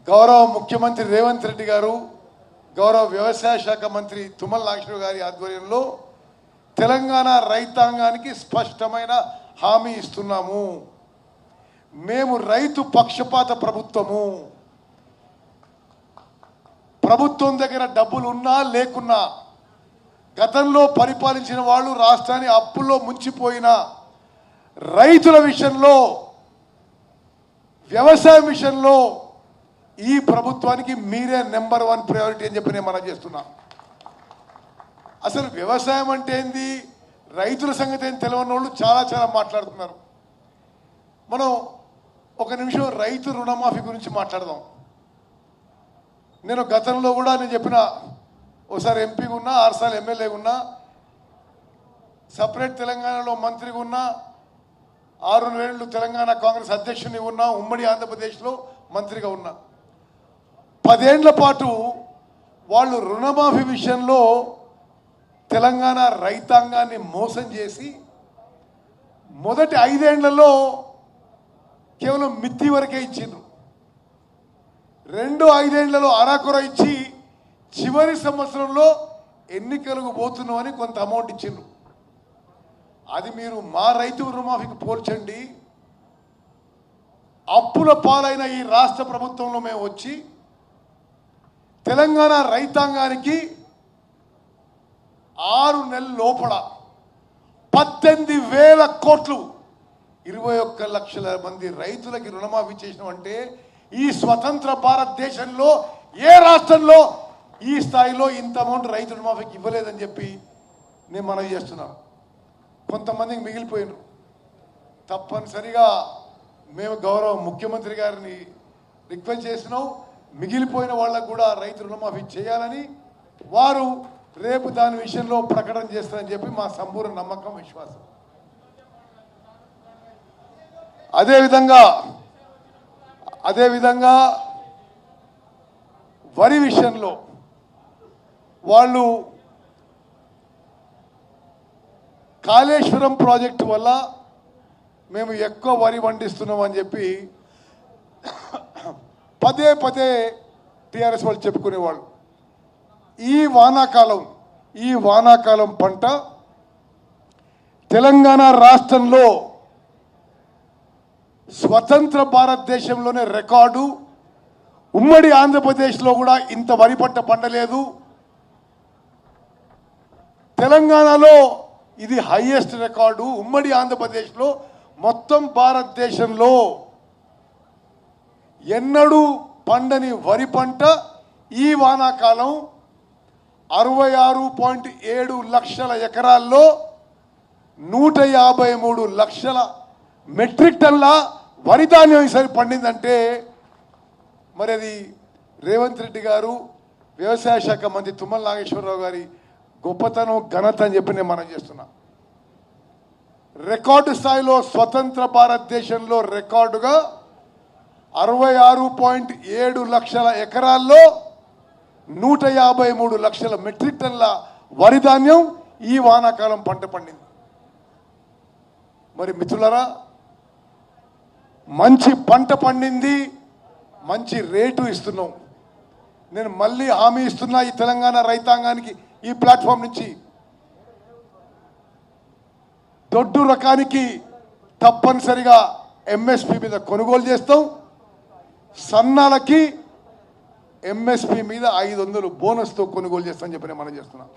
గౌరవ ముఖ్యమంత్రి రేవంత్ రెడ్డి గారు, గౌరవ వ్యవసాయ శాఖ మంత్రి తుమ్మల నాగేశ్వరరావు గారి ఆధ్వర్యంలో తెలంగాణ రైతాంగానికి స్పష్టమైన హామీ ఇస్తున్నాము. మేము రైతు పక్షపాత ప్రభుత్వము. ప్రభుత్వం దగ్గర డబ్బులు ఉన్నా లేకున్నా, గతంలో పరిపాలించిన వాళ్ళు రాష్ట్రాన్ని అప్పుల్లో ముంచిపోయిన రైతుల విషయంలో, వ్యవసాయ విషయంలో ఈ ప్రభుత్వానికి మీరే నెంబర్ 1 ప్రయారిటీ అని చెప్పి నేను మనం చేస్తున్నా. అసలు వ్యవసాయం అంటే ఏంది, రైతుల సంగతి ఏం తెలియని వాళ్ళు చాలా మాట్లాడుతున్నారు. మనం ఒక నిమిషం రైతు రుణమాఫీ గురించి మాట్లాడదాం. నేను గతంలో కూడా నేను చెప్పిన, ఒకసారి ఎంపీగా ఉన్నా, 6 సార్లు ఎమ్మెల్యేగా ఉన్నా, సపరేట్ తెలంగాణలో మంత్రిగా ఉన్నా, 6 ఏళ్ళు తెలంగాణ కాంగ్రెస్ అధ్యక్షుని ఉన్నా, ఉమ్మడి ఆంధ్రప్రదేశ్లో మంత్రిగా ఉన్నా. 10 ఏళ్ల పాటు వాళ్ళు రుణమాఫీ విషయంలో తెలంగాణ రైతాంగాన్ని మోసం చేసి మొదటి 5 ఏళ్లలో కేవలం మిత్తి వరకే ఇచ్చిండ్రు. 2 5 ఏళ్లలో అరాకొర ఇచ్చి చివరి సంవత్సరంలో ఎన్నికలకు పోతున్నామని కొంత అమౌంట్ ఇచ్చిండ్రు. అది మీరు మా రైతు రుణమాఫీకి పోల్చండి. అప్పుల పాలైన ఈ రాష్ట్ర ప్రభుత్వంలో మేము వచ్చి తెలంగాణ రైతాంగానికి 6 నెలల లోపల 18,000 కోట్లు, 21 లక్షల మంది రైతులకి రుణమాఫీ చేసినామంటే ఈ స్వతంత్ర భారతదేశంలో ఏ రాష్ట్రంలో ఈ స్థాయిలో ఇంత అమౌంట్ రైతు రుణమాఫీకి ఇవ్వలేదని చెప్పి నేను మనవి చేస్తున్నాను. కొంతమందికి మిగిలిపోయినారు. తప్పనిసరిగా మేము గౌరవ ముఖ్యమంత్రి గారిని రిక్వెస్ట్ చేసినాం, మిగిలిపోయిన వాళ్ళకు కూడా రైతు రుణమాఫీ చేయాలని. వారు రేపు దాని విషయంలో ప్రకటన చేస్తారని చెప్పి మా సంపూర్ణ నమ్మకం, విశ్వాసం. అదేవిధంగా వరి విషయంలో వాళ్ళు కాళేశ్వరం ప్రాజెక్టు వల్ల మేము ఎక్కువ వరి పండిస్తున్నాం అని చెప్పి పదే టీఆర్ఎస్ వాళ్ళు చెప్పుకునేవాళ్ళు. ఈ వానాకాలం పంట తెలంగాణ రాష్ట్రంలో స్వతంత్ర భారతదేశంలోనే రికార్డు. ఉమ్మడి ఆంధ్రప్రదేశ్లో కూడా ఇంత వరి పంట పండలేదు. తెలంగాణలో ఇది హైయెస్ట్ రికార్డు. ఉమ్మడి ఆంధ్రప్రదేశ్లో మొత్తం భారతదేశంలో ఎన్నడూ పండని వరి పంట ఈ వానాకాలం 66.7 లక్షల ఎకరాల్లో 153 లక్షల మెట్రిక్ టన్ల వరి ధాన్యం ఈసారి పండిందంటే మరి అది రేవంత్ రెడ్డి గారు, వ్యవసాయ శాఖ మంత్రి తుమ్మల నాగేశ్వరరావు గారి గొప్పతనం, ఘనత అని చెప్పి నేను మనం చేస్తున్నా. రికార్డు స్థాయిలో స్వతంత్ర భారతదేశంలో రికార్డుగా 66.7 లక్షల ఎకరాల్లో 153 లక్షల మెట్రిక్ టన్ల వరి ధాన్యం ఈ వానాకాలం పంట పండింది. మరి మిత్రులారా, మంచి పంట పండింది, మంచి రేటు ఇస్తున్నాం. నేను మళ్ళీ హామీ ఇస్తున్నా ఈ తెలంగాణ రైతాంగానికి ఈ ప్లాట్ఫామ్ నుంచి, దొడ్డు రకానికి తప్పనిసరిగా ఎంఎస్పి మీద కొనుగోలు చేస్తాం. సన్నాలకి ఎంఎస్పి మీద 500 బోనస్తో కొనుగోలు చేస్తామని చెప్పి మనం చేస్తున్నాం.